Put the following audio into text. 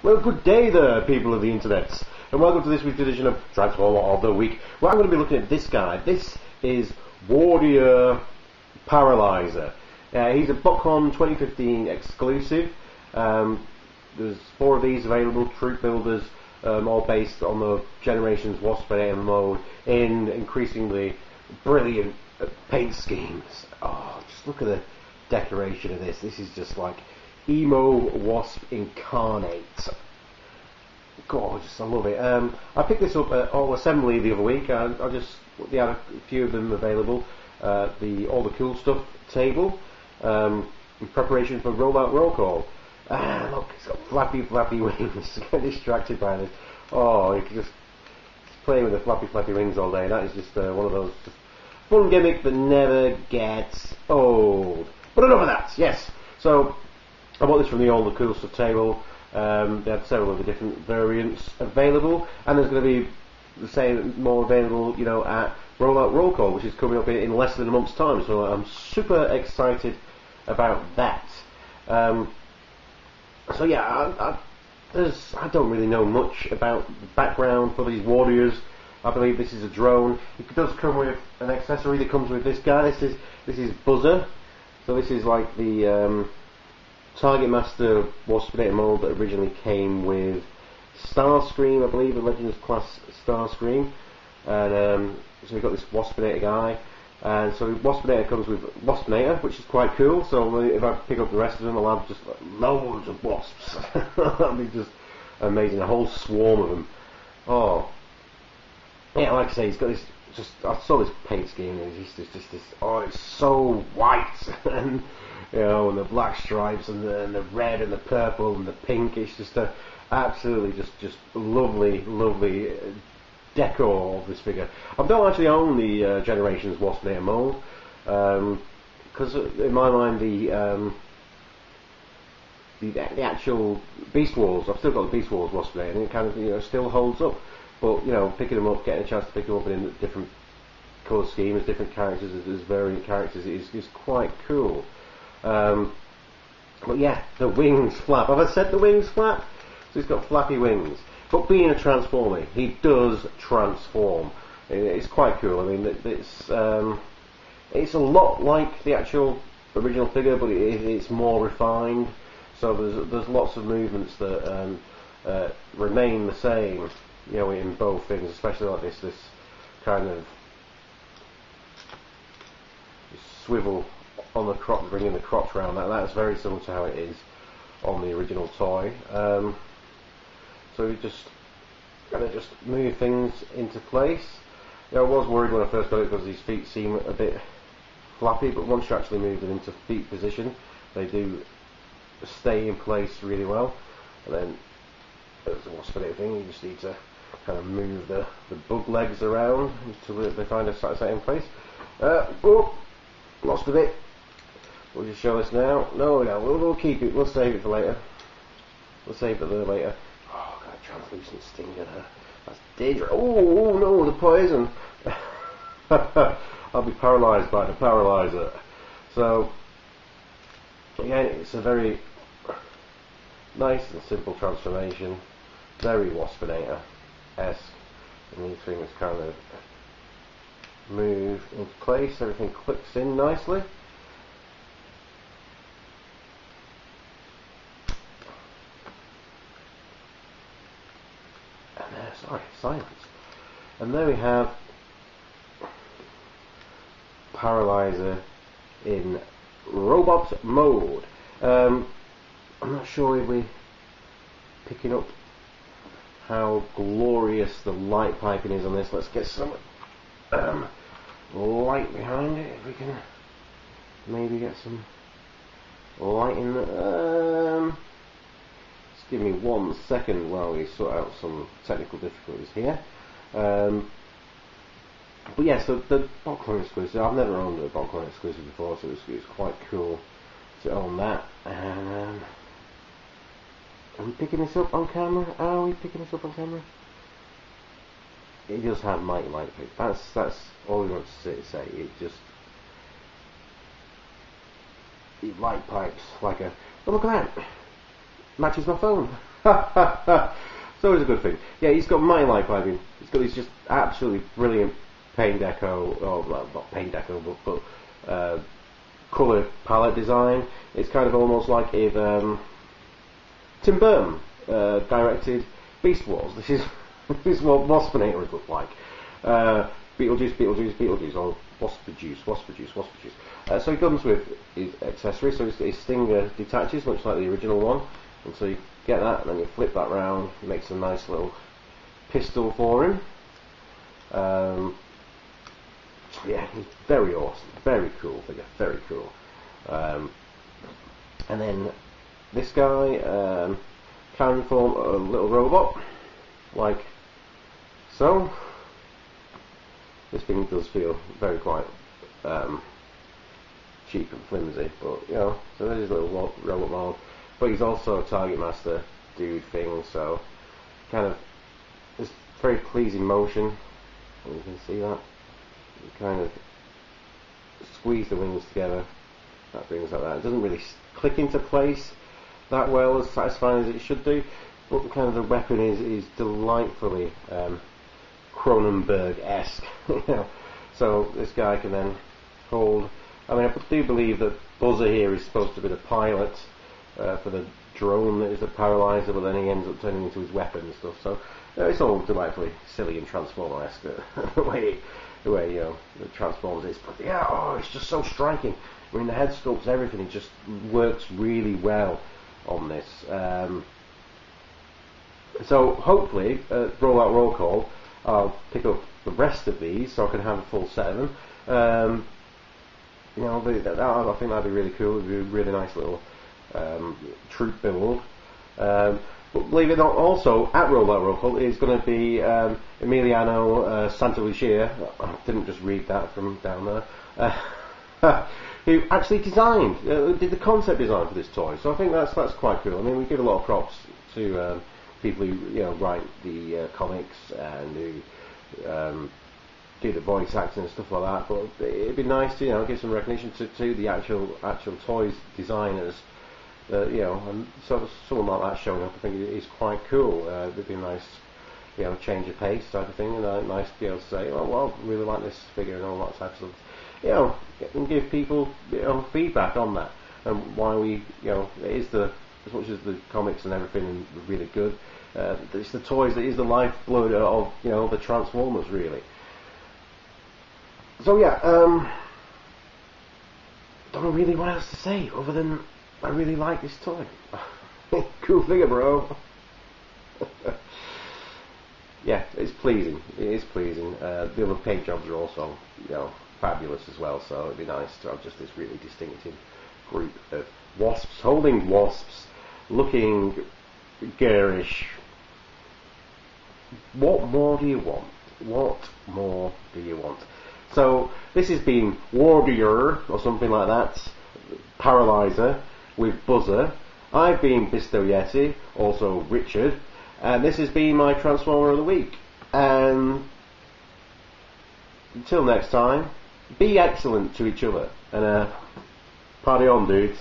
Well, good day there, people of the internet, and welcome to this week's edition of Transformer of the Week, where I'm going to be looking at this guy. This is Waruder Paralyzer. He's a Botcon 2015 exclusive. There's 4 of these available, troop builders, all based on the Generations wasp mode in increasingly brilliant paint schemes. Oh, just look at the decoration of this. This is just like emo wasp incarnate. Gorgeous, I love it. I picked this up at All Assembly the other week. They had a few of them available. The All the Cool Stuff table, in preparation for Rollout Roll Call. Look, it's got flappy wings. Get distracted by this. Oh, you can just play with the flappy wings all day. That is just one of those just fun gimmick that never gets old. But enough of that. Yes. So I bought this from the All the Cool Stuff table. They had several of the different variants available, and there's going to be the same more available, at Rollout Roll Call, which is coming up in less than a month's time. So I'm super excited about that. So yeah, I don't really know much about the background for these warriors. I believe this is a drone. It does come with an accessory that comes with this guy. This is Buzzer. So this is like the Target Master Waspinator mold that originally came with Starscream, I believe, the Legends class Starscream. And so we've got this Waspinator guy. And so Waspinator comes with Waspinator, which is quite cool. So if I pick up the rest of them, I'll have just loads of wasps. That'll be just amazing. A whole swarm of them. Oh, yeah, like I say, he's got this. I saw this paint scheme. It's just this. Oh, it's so white, and and the black stripes, and the red, and the purple, and the pink. It's just absolutely just lovely decor of this figure. I don't actually own the Generations Waspinator mold, because in my mind the actual Beast Wars, I've still got the Beast Wars Waspinator, and it kind of still holds up. But picking them up, getting a chance to pick them up in different colour schemes, different characters, as variant characters, is quite cool. But yeah, the wings flap. Have I said the wings flap? So he's got flappy wings. But being a Transformer, he does transform. It's quite cool. I mean, it's a lot like the actual original figure, but it's more refined. So there's lots of movements that remain the same, in both things, especially like this kind of swivel on the crotch, bringing the crotch round. That's very similar to how it is on the original toy. So we just move things into place. I was worried when I first got it because his feet seem a bit flappy, but once you actually move them into feet position, they do stay in place really well. And then there's a Waspinator thing. You just need to kind of move the bug legs around until they find a set in place. Oh, lost a bit. We'll just show this now. No, we'll keep it. We'll save it for later. We'll save it there later. Oh, got a translucent stinger there. That's dangerous. Oh no, the poison. I'll be paralysed by the paralyzer. So again, it's a very nice and simple transformation. Very Waspinator-esque. And these things kind of move into place. Everything clicks in nicely. Silence. And there we have Paralyzer in robot mode. I'm not sure if we're picking up how glorious the light piping is on this. Let's get some light behind it, if we can maybe get some light in there. Just give me 1 second while we sort out some technical difficulties here. But yeah, so the Botcon exclusive, I've never owned a Botcon exclusive before, so it's quite cool to own that. And are we picking this up on camera? Are we picking this up on camera? It does have mighty light pick. That's all we want to say. It light pipes like a. Oh, look at that! Matches my phone. It's always a good thing. Yeah, he's got mighty light piping. He's got these just absolutely brilliant paint deco, or well, not paint deco, but colour palette design. It's kind of almost like if Tim Burton directed Beast Wars. This is what Waspinator looked like. Beetlejuice, Beetlejuice, Beetlejuice, or Waspajuice, Waspajuice, Waspajuice. So he comes with his accessory, so his stinger detaches, much like the original one. And so you get that, and then you flip that round, it makes a nice little pistol for him. Yeah, he's very awesome, very cool figure, very cool. And then this guy can form a little robot, like so. This thing does feel very quite cheap and flimsy, but you know, so there's his little robot mold. But he's also a target master dude thing, so kind of this very pleasing motion. And you can see that. You kind of squeeze the wings together. That brings like that. It doesn't really click into place that well, as satisfying as it should do. But kind of the weapon is delightfully Cronenberg-esque. You know? So this guy can then hold. I mean, I do believe that Buzzer here is supposed to be the pilot for the drone that is the Paralyzer, but then he ends up turning into his weapon and stuff. So it's all delightfully silly and Transformer-esque the way you know the Transformers is. But yeah, oh, it's just so striking. I mean, the head sculpts, everything, it just works really well on this. So hopefully, rollout roll call, I'll pick up the rest of these so I can have a full set of them. You know, I think that'd be really cool. It'd be a really nice little troop build. But believe it or not, also at rollout roll call is going to be Emiliano Santalucia. I didn't just read that from down there. Who actually designed, did the concept design for this toy. So I think that's quite cool. I mean, we give a lot of props to people who write the comics and who do the voice acting and stuff like that. But it'd be nice to give some recognition to the actual toys designers. And sort of someone like that showing up, I think it is quite cool. It'd be a nice, change of pace type of thing, and nice to be able to say, well, I really like this figure and all that type of stuff. And give people feedback on that and why we, it is as much as the comics and everything and really good. It's the toys that is the lifeblood of the Transformers, really. So yeah, don't know really what else to say other than I really like this toy. Cool figure, bro. Yeah, it's pleasing. It is pleasing. The other paint jobs are also fabulous as well. So it'd be nice to have just this really distinctive group of wasps holding wasps, looking garish. What more do you want? What more do you want? So this has been Waruder or something like that, Paralyzer with Buzzer. I've been Bisto Yeti, also Richard, and this has been my Transformer of the Week. And until next time, be excellent to each other, and party on, dudes.